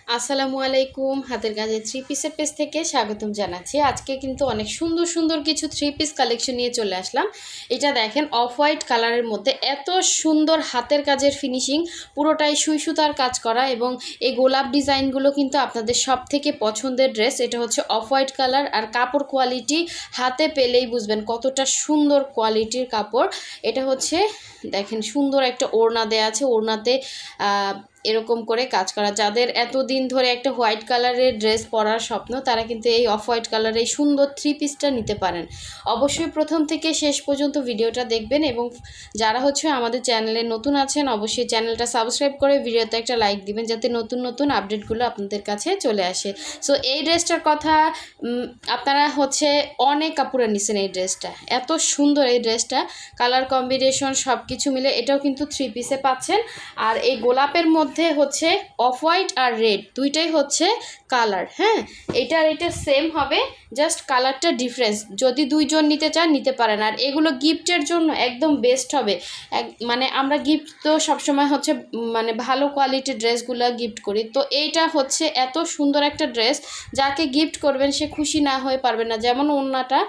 আসসালামু আলাইকুম, হাতের কাজে থ্রি পিসের পেজ থেকে স্বাগতম জানাচ্ছি। আজকে কিন্তু অনেক সুন্দর সুন্দর কিছু থ্রি পিস কালেকশন নিয়ে চলে আসলাম। এটা দেখেন অফ হোয়াইট কালারের মধ্যে এত সুন্দর হাতের কাজের ফিনিশিং, পুরোটাই সুই সুতার কাজ করা এবং এই গোলাপ ডিজাইনগুলো কিন্তু আপনাদের সব থেকে পছন্দের ড্রেস। এটা হচ্ছে অফ হোয়াইট কালার আর কাপড় কোয়ালিটি হাতে পেলেই বুঝবেন কতটা সুন্দর কোয়ালিটির কাপড়। এটা হচ্ছে দেখেন সুন্দর একটা ওড়না দেয়া আছে, ওড়নাতে এরকম করে কাজ করা। যাদের এতদিন ধরে একটা হোয়াইট কালারের ড্রেস পরার স্বপ্ন, তারা কিন্তু এই অফ হোয়াইট কালারের এই সুন্দর থ্রি পিসটা নিতে পারেন। অবশ্যই প্রথম থেকে শেষ পর্যন্ত ভিডিওটা দেখবেন এবং যারা হচ্ছে আমাদের চ্যানেলে নতুন আছেন অবশ্যই চ্যানেলটা সাবস্ক্রাইব করে ভিডিওতে একটা লাইক দিবেন, যাতে নতুন নতুন আপডেটগুলো আপনাদের কাছে চলে আসে। সো এই ড্রেসটার কথা আপনারা হচ্ছে অনেক কাপড়ে নিছেন। এই ড্রেসটা এত সুন্দর, এই ড্রেসটা কালার কম্বিনেশন সব কিছু মিলে এটাও কিন্তু থ্রি পিসে পাচ্ছেন। আর এই গোলাপের মধ্যে হচ্ছে অফ হোয়াইট আর রেড দুইটাই হচ্ছে কালার। হ্যাঁ, এটা আর এটা সেম হবে, জাস্ট কালারটা ডিফারেন্স। যদি দুইজন নিতে চান নিতে পারেন। আর এগুলো গিফটের জন্য একদম বেস্ট হবে। মানে আমরা গিফট তো সবসময় হচ্ছে মানে ভালো কোয়ালিটির ড্রেসগুলো গিফট করি, তো এইটা হচ্ছে এত সুন্দর একটা ড্রেস, যাকে গিফট করবেন সে খুশি না হয়ে পারবে না। যেমন ওড়নাটা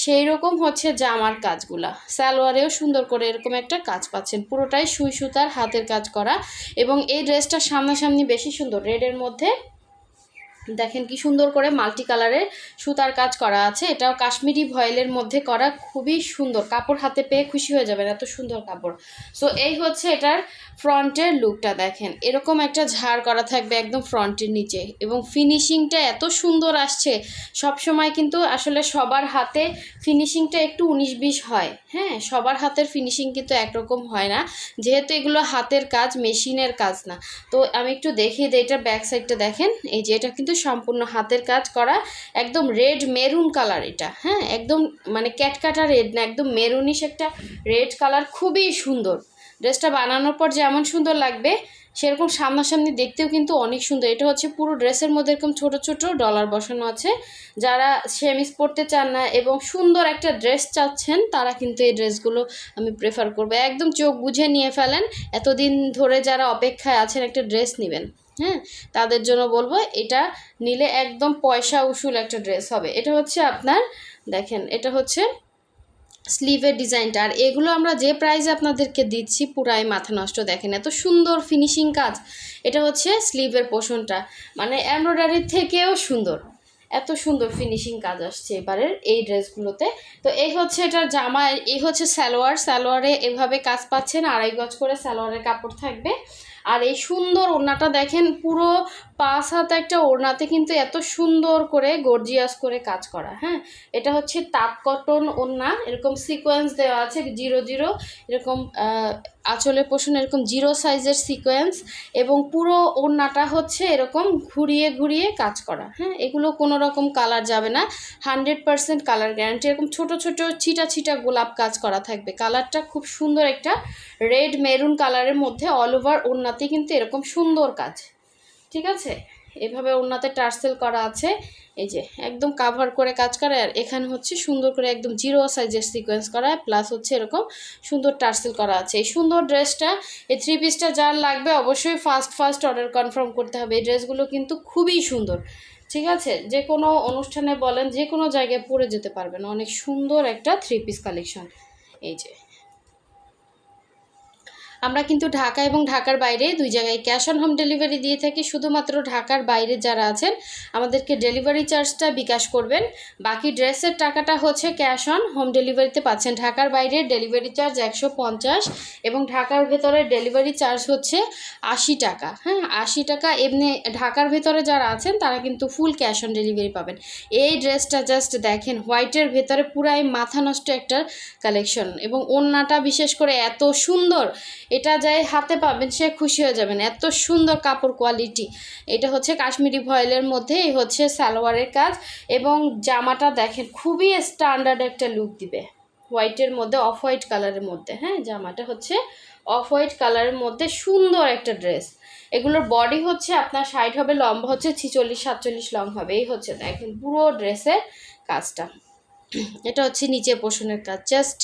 সেই রকম হচ্ছে জামার কাজগুলা, সালোয়ারেও সুন্দর করে এরকম একটা কাজ পাচ্ছেন, পুরোটাই সুই সুতার হাতের কাজ করা। এবং এই ড্রেসটা সামনাসামনি বেশি সুন্দর, রেডের মধ্যে দেখেন কি সুন্দর করে মাল্টি কালারের সুতার কাজ করা আছে। এটাও কাশ্মীরি ভয়েলের মধ্যে করা, খুবই সুন্দর কাপড়, হাতে পেয়ে খুশি হয়ে যাবেন, এত সুন্দর কাপড়। সো এই হচ্ছে এটার ফ্রন্টের লুকটা, দেখেন এরকম একটা ঝাড় করা থাকবে একদম ফ্রন্টের নিচে এবং ফিনিশিংটা এত সুন্দর আসছে। সব সময় কিন্তু আসলে সবার হাতে ফিনিশিংটা একটু 19-20 হয়। হ্যাঁ, সবার হাতের ফিনিশিং কিন্তু একরকম হয় না, যেহেতু এগুলো হাতের কাজ, মেশিনের কাজ না। তো আমি একটু দেখিয়ে দিই, এটার ব্যাক সাইডটা দেখেন। এই যে এটা কিন্তু সম্পূর্ণ হাতের কাজ করা, একদম রেড মেরুন কালার এটা। হ্যাঁ, একদম মানে ক্যাটকাটা রেড না, একদম মেরুনিশ একটা রেড কালার, খুবই সুন্দর। ড্রেসটা বানানোর পর যেমন সুন্দর লাগবে সেরকম সামনাসামনি দেখতেও কিন্তু অনেক সুন্দর। এটা হচ্ছে পুরো ড্রেসের মধ্যে এরকম ছোট ছোট ডলার বসানো আছে। যারা সেমিস পরতে চান না এবং সুন্দর একটা ড্রেস চাচ্ছেন, তারা কিন্তু এই ড্রেসগুলো আমি প্রেফার করবো। একদম চোখ বুঝে নিয়ে ফেলেন, এতদিন ধরে যারা অপেক্ষায় আছেন একটা ড্রেস নেবেন, হ্যাঁ, তাদের জন্য বলবো এটা নিলে একদম পয়সা উসুল একটা ড্রেস হবে। এটা হচ্ছে আপনার দেখেন, এটা হচ্ছে স্লিভের ডিজাইনটা। আর এগুলো আমরা যে প্রাইসে আপনাদেরকে দিচ্ছি পুরাই মাথা নষ্ট। দেখেন এত সুন্দর ফিনিশিং কাজ। এটা হচ্ছে স্লিভের পোর্শনটা, মানে এমব্রয়ডারির থেকেও সুন্দর, এত সুন্দর ফিনিশিং কাজ আসছে এবারের এই ড্রেসগুলোতে। তো এই হচ্ছে এটার জামা, এই হচ্ছে সালোয়ার। সালোয়ারে এভাবে কাজ পাচ্ছেন, 2.5 গজ করে সালোয়ারের কাপড় থাকবে। আর এই সুন্দর ওড়নাটা দেখেন, পুরো 5 হাত একটা ওড়নাতে কিন্তু এত সুন্দর করে গর্জিয়াস করে কাজ করা। হ্যাঁ, এটা হচ্ছে তাঁত কটন ওড়না, এরকম সিকোয়েন্স দেওয়া আছে 0 0, এরকম আঁচলের পোষণ এরকম 0 সাইজের সিকোয়েন্স এবং পুরো ওড়নাটা হচ্ছে এরকম ঘুরিয়ে ঘুরিয়ে কাজ করা। হ্যাঁ, এগুলো কোনো রকম কালার যাবে না, 100% কালার গ্যারান্টি। এরকম ছোট ছোট ছিটা ছিটা গোলাপ কাজ করা থাকবে, কালারটা খুব সুন্দর একটা রেড মেরুন কালারের মধ্যে। অল ওভার ওড়নাতে কিন্তু এরকম সুন্দর কাজ, ঠিক আছে। এভাবে ওড়নাতে টার্সেল করা আছে, এই যে একদম কাভার করে কাজ করা। আর এখানে হচ্ছে সুন্দর করে একদম 0 সাইজের সিকোয়েন্স করা, প্লাস হচ্ছে এরকম সুন্দর টার্সেল করা আছে। এই সুন্দর ড্রেসটা, এই থ্রি পিসটা যার লাগবে অবশ্যই ফার্স্ট অর্ডার কনফার্ম করতে হবে। এই ড্রেসগুলো কিন্তু খুবই সুন্দর, ঠিক আছে। যে কোনো অনুষ্ঠানে বলেন, যে কোনো জায়গায় পরে যেতে পারবেন, অনেক সুন্দর একটা থ্রি পিস কালেকশন। এই যে আমরা কিন্তু ঢাকা এবং ঢাকার বাইরে দুই জায়গায় ক্যাশ অন হোম ডেলিভারি দিয়ে থাকি। শুধুমাত্র ঢাকার বাইরে যারা আছেন আমাদেরকে ডেলিভারি চার্জটা বিকাশ করবেন, বাকি ড্রেসের টাকাটা হচ্ছে ক্যাশ অন হোম ডেলিভারিতে পাচ্ছেন। ঢাকার বাইরে ডেলিভারি চার্জ 150 এবং ঢাকার ভেতরে ডেলিভারি চার্জ হচ্ছে 80 টাকা। হ্যাঁ, 80 টাকা। এমনি ঢাকার ভেতরে যারা আছেন তারা কিন্তু ফুল ক্যাশ অন ডেলিভারি পাবেন। এই ড্রেসটা জাস্ট দেখেন, হোয়াইটের ভেতরে পুরাই মাথা নষ্ট একটা কালেকশন এবং ওড়নাটা বিশেষ করে এত সুন্দর, এটা যাই হাতে পাবেন সে খুশি হয়ে যাবেন, এত সুন্দর কাপড় কোয়ালিটি। এটা হচ্ছে কাশ্মীরি ভয়েলের মধ্যে, এই হচ্ছে সালোয়ারের কাজ এবং জামাটা দেখেন খুবই স্ট্যান্ডার্ড একটা লুক দিবে, হোয়াইটের মধ্যে অফ হোয়াইট কালারের মধ্যে। হ্যাঁ, জামাটা হচ্ছে অফ হোয়াইট কালারের মধ্যে সুন্দর একটা ড্রেস। এগুলোর বডি হচ্ছে আপনার 60 হবে, লম্বা হচ্ছে 46-47 লং হবে। এই হচ্ছে দেখেন পুরো ড্রেসের কাজটা। এটা হচ্ছে নিচে পোষণের কাজ, জাস্ট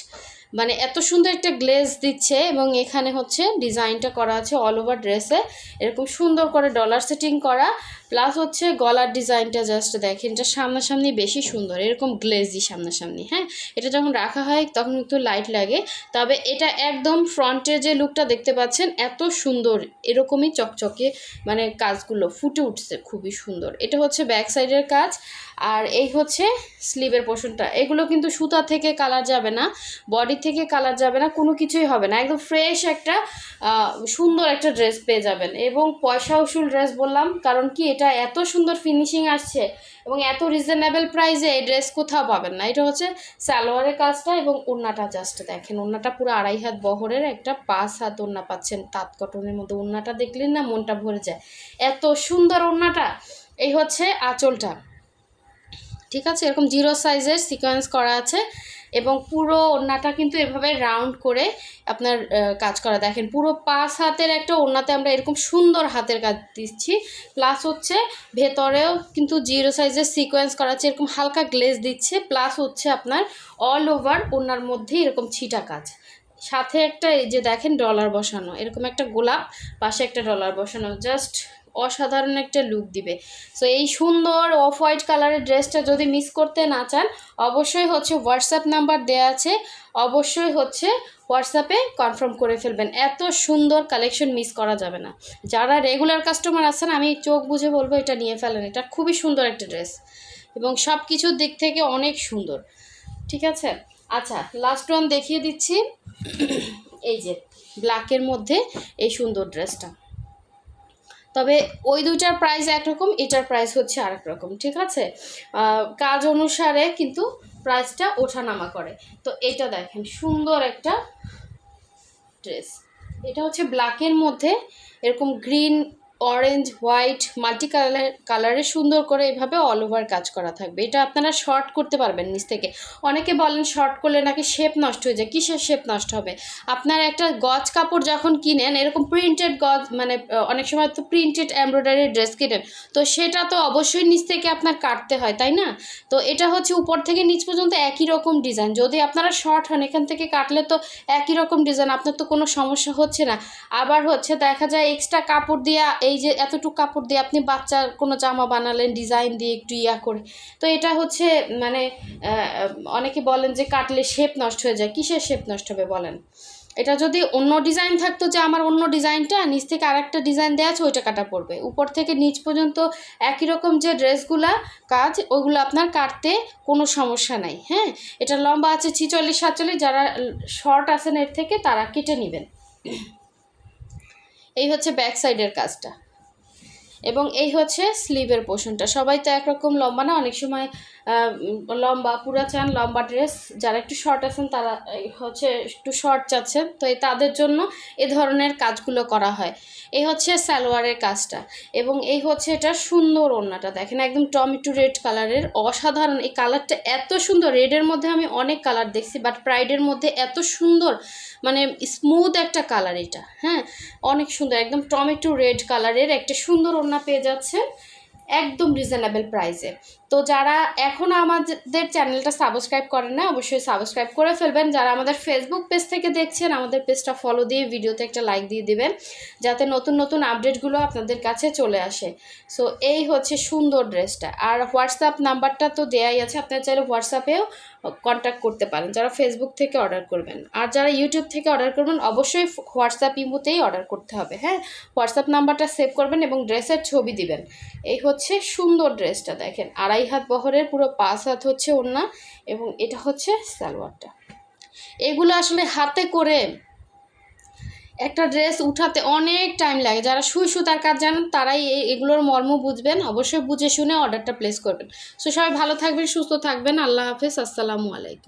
মানে এত সুন্দর একটা গ্লেজ দিচ্ছে এবং এখানে হচ্ছে ডিজাইনটা করা আছে অল ওভার ড্রেসে, এরকম সুন্দর করে ডলার সেটিং করা, প্লাস হচ্ছে গলার ডিজাইনটা জাস্ট দেখেন, এটা সামনাসামনি বেশি সুন্দর, এরকম গ্লেজি সামনাসামনি। হ্যাঁ, এটা যখন রাখা হয় তখন একটু লাইট লাগে, তবে এটা একদম ফ্রন্টের যে লুকটা দেখতে পাচ্ছেন এত সুন্দর, এরকমই চকচকে মানে কাজগুলো ফুটে উঠছে, খুবই সুন্দর। এটা হচ্ছে ব্যাক সাইডের কাজ, আর এই হচ্ছে স্লিভের পোর্শনটা। এগুলো কিন্তু সুতা থেকে কালার যাবে না, বডি থেকে কালার যাবে না, কোনো কিছুই হবে না, একদম ফ্রেশ একটা সুন্দর একটা ড্রেস পেয়ে যাবেন। এবং পয়সা উসুল ড্রেস বললাম, কারণ কি এটা এত সুন্দর ফিনিশিং আসছে এবং এত রিজনেবল প্রাইসে এই ড্রেস কোথাও পাবেন না। এটা হচ্ছে সালোয়ারের কাজটা, এবং ওড়নাটা জাস্ট দেখেন, ওড়নাটা পুরো 2.5 হাত বহরের একটা 5 হাত ওড়না পাচ্ছেন তাঁত কটনের মধ্যে। ওড়নাটা দেখলেন না মনটা ভরে যায়, এত সুন্দর ওড়নাটা। এই হচ্ছে আঁচলটা, ঠিক আছে, এরকম 0 সাইজের সিকোয়েন্স করা আছে, এবং পুরো ওড়নাটা কিন্তু এভাবে রাউন্ড করে আপনার কাজ করা। দেখেন পুরো 5 হাতের একটা ওড়নাতে আমরা এরকম সুন্দর হাতের কাজ দিচ্ছি, প্লাস হচ্ছে ভেতরেও কিন্তু 0 সাইজের সিকোয়েন্স করা আছে, এরকম হালকা গ্লেজ দিচ্ছে, প্লাস হচ্ছে আপনার অল ওভার ওড়নার মধ্যে এরকম ছিটা কাজ, সাথে একটা এই যে দেখেন ডলার বসানো, এরকম একটা গোলাপ, পাশে একটা ডলার বসানো, জাস্ট অসাধারণ একটা লুক দিবে। সো এই সুন্দর অফ হোয়াইট কালারের ড্রেসটা যদি মিস করতে না চান, অবশ্যই হচ্ছে হোয়াটসঅ্যাপ নাম্বার দেওয়া আছে, অবশ্যই হচ্ছে হোয়াটসঅ্যাপে কনফার্ম করে ফেলবেন। এত সুন্দর কালেকশন মিস করা যাবে না। যারা রেগুলার কাস্টমার আছেন আমি চোখ বুঝে বলবো এটা নিয়ে ফেলেন, এটা খুবই সুন্দর একটা ড্রেস এবং সব কিছুর দিক থেকে অনেক সুন্দর, ঠিক আছে। আচ্ছা, লাস্ট ওয়ান দেখিয়ে দিচ্ছি। এই যে ব্ল্যাকের মধ্যে এই সুন্দর ড্রেসটা, তবে ওই দুইটার প্রাইস একরকম, এটার প্রাইস হচ্ছে আরেক রকম, ঠিক আছে। কাজ অনুসারে কিন্তু প্রাইসটা ওঠানামা করে। তো এটা দেখেন সুন্দর একটা ড্রেস, এটা হচ্ছে ব্ল্যাকের মধ্যে এরকম গ্রিন, অরেঞ্জ, হোয়াইট মাল্টি কালারে সুন্দর করে এভাবে অল ওভার কাজ করা থাকবে। এটা আপনারা শর্ট করতে পারবেন নিচ থেকে। অনেকে বলেন শর্ট করলে নাকি শেপ নষ্ট হয়ে যায়, কিসের শেপ নষ্ট হবে? আপনার একটা গজ কাপড় যখন কিনেন, এরকম প্রিন্টেড গজ, মানে অনেক সময় তো প্রিন্টেড এমব্রয়ডারি ড্রেস কিনেন, তো সেটা তো অবশ্যই নিচ থেকে আপনার কাটতে হয়, তাই না? তো এটা হচ্ছে উপর থেকে নিচ পর্যন্ত একই রকম ডিজাইন, যদি আপনারা শর্ট হন এখান থেকে কাটলে তো একই রকম ডিজাইন, আপনার তো কোনো সমস্যা হচ্ছে না। আবার হচ্ছে দেখা যায় এক্সট্রা কাপড় দিয়ে, এই যে এতটুকু কাপড় দিয়ে আপনি বাচ্চার কোনো জামা বানালেন ডিজাইন দিয়ে একটু করে, তো এটা হচ্ছে মানে অনেকে বলেন যে কাটলে শেপ নষ্ট হয়ে যায়, কিসের শেপ নষ্ট হবে বলেন? এটা যদি অন্য ডিজাইন থাকতো, যে আমার অন্য ডিজাইনটা নিচ থেকে আরেকটা ডিজাইন দেওয়া আছে ওইটা কাটা পড়বে, উপর থেকে নিচ পর্যন্ত একই রকম যে ড্রেসগুলা কাজ ওইগুলো আপনার কাটতে কোনো সমস্যা নাই। হ্যাঁ, এটা লম্বা আছে 46-47, যারা শর্ট আছেন এর থেকে তারা কেটে নেবেন। এই হচ্ছে ব্যাক সাইডের কাজটা, এবং এই হচ্ছে স্লিভের পোর্শনটা। সবাই তো একরকম লম্বা না, অনেক সময় লম্বা পুরা চান, লম্বা ড্রেস, যারা একটু শর্ট আছেন তারা হচ্ছে একটু শর্ট চাচ্ছেন, তো এই তাদের জন্য এ ধরনের কাজগুলো করা হয়। এই হচ্ছে সালোয়ারের কাজটা, এবং এই হচ্ছে এটা সুন্দর ওড়নাটা দেখেন, একদম টমেটো রেড কালারের, অসাধারণ এই কালারটা, এত সুন্দর। রেডের মধ্যে আমি অনেক কালার দেখছি, বাট প্রাইডের মধ্যে এত সুন্দর, মানে স্মুথ একটা কালার এটা। হ্যাঁ, অনেক সুন্দর, একদম টমেটো রেড কালারের একটা সুন্দর ওড়না পেয়ে যাচ্ছে একদম রিজনেবল প্রাইসে। তো যারা এখনও আমাদের চ্যানেলটা সাবস্ক্রাইব করেন না, অবশ্যই সাবস্ক্রাইব করে ফেলবেন। যারা আমাদের ফেসবুক পেজ থেকে দেখছেন, আমাদের পেজটা ফলো দিয়ে ভিডিওতে একটা লাইক দিয়ে দিবেন, যাতে নতুন নতুন আপডেটগুলো আপনাদের কাছে চলে আসে। সো এই হচ্ছে সুন্দর ড্রেসটা। আর হোয়াটসঅ্যাপ নাম্বারটা তো দেয়াই আছে, আপনারা চাইলে হোয়াটসঅ্যাপেও কন্ট্যাক্ট করতে পারেন যারা ফেসবুক থেকে অর্ডার করবেন। আর যারা ইউটিউব থেকে অর্ডার করবেন অবশ্যই হোয়াটসঅ্যাপ ইমোতেই অর্ডার করতে হবে। হ্যাঁ, হোয়াটসঅ্যাপ নাম্বারটা সেভ করবেন এবং ড্রেসের ছবি দিবেন। এই হচ্ছে সুন্দর ড্রেসটা দেখেন, 2.5 হাত বহরের, পুরো 5 হাত হচ্ছে ওড়না, এবং এটা হচ্ছে সালোয়ারটা। এগুলো আসলে হাতে করে একটা ড্রেস উঠাতে অনেক টাইম লাগে, যারা সুই সুতার কাজ জানেন তারাই এগুলোর মর্ম বুঝবেন, অবশ্যই বুঝে শুনে অর্ডারটা প্লেস করবেন। সো সবাই ভালো থাকবেন, সুস্থ থাকবেন, আল্লাহ হাফেজ, আসসালামু আলাইকুম।